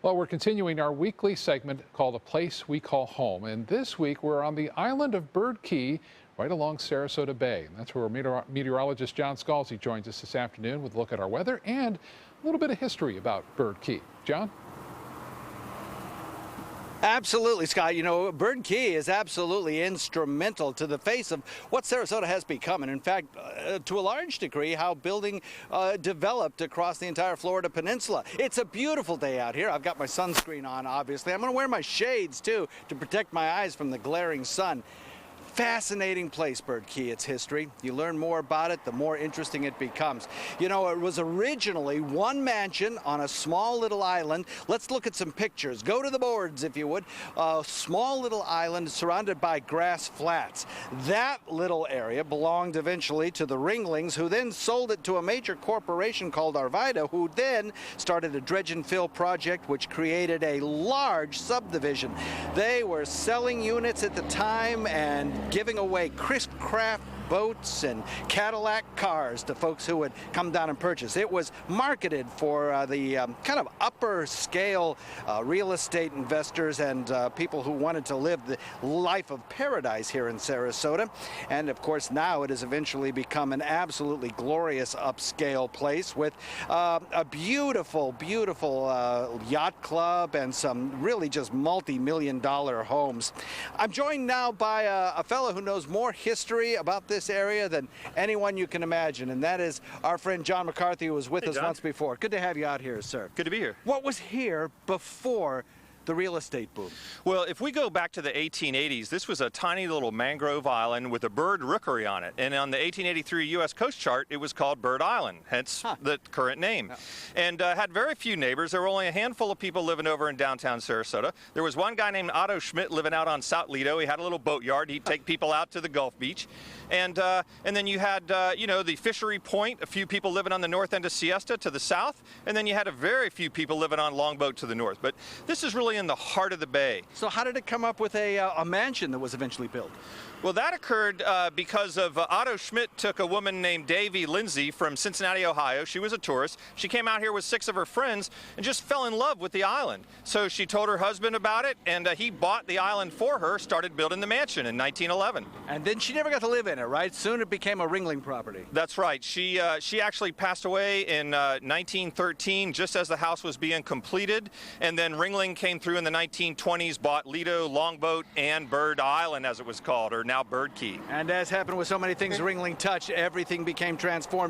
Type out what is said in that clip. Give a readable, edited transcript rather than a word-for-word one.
Well, we're continuing our weekly segment called A Place We Call Home. And this week we're on the island of Bird Key, right along Sarasota Bay. And that's where meteorologist John Scalzi joins us this afternoon with a look at our weather and a little bit of history about Bird Key. John? Absolutely, Scott. You know, Bird Key is absolutely instrumental to the face of what Sarasota has become. And in fact, to a large degree, how building developed across the entire Florida peninsula. It's a beautiful day out here. I've got my sunscreen on, obviously. I'm going to wear my shades, too, to protect my eyes from the glaring sun. Fascinating place, Bird Key, its history. You learn more about it, the more interesting it becomes. You know, it was originally one mansion on a small little island. Let's look at some pictures. Go to the boards, if you would. A small little island surrounded by grass flats. That little area belonged eventually to the Ringlings, who then sold it to a major corporation called Arvida, who then started a dredge and fill project, which created a large subdivision. They were selling units at the time and giving away craft boats and Cadillac cars to folks who would come down and purchase. It was marketed for the kind of upper scale real estate investors and people who wanted to live the life of paradise here in Sarasota. And of course now it has eventually become an absolutely glorious upscale place with a beautiful yacht club and some really just multi-million-dollar homes. I'm joined now by a fellow who knows more history about this area than anyone you can imagine, and that is our friend John McCarthy, who was with us once before. Good to have you out here, sir. Good to be here. What was here before the real estate boom? Well, if we go back to the 1880s, this was a tiny little mangrove island with a bird rookery on it. And on the 1883 U.S. Coast Chart, it was called Bird Island, hence the current name. And had very few neighbors. There were only a handful of people living over in downtown Sarasota. There was one guy named Otto Schmidt living out on South Lido. He had a little boatyard. He'd take people out to the Gulf Beach. And then you had, you know, the Fishery Point, a few people living on the north end of Siesta to the south. And then you had a very few people living on Longboat to the north. But this is really in the heart of the bay. So how did it come up with a mansion that was eventually built? Well, that occurred because of Otto Schmidt took a woman named Davy Lindsay from Cincinnati, Ohio. She was a tourist. She came out here with 6 of her friends and just fell in love with the island. So she told her husband about it, and he bought the island for her, started building the mansion in 1911. And then she never got to live in it, right? Soon it became a Ringling property. That's right. She actually passed away in 1913, just as the house was being completed. And then Ringling came through in the 1920s, bought Lido, Longboat, and Bird Island, as it was called, or now Bird Key. And as happened with so many things Ringling touched, everything became transformed.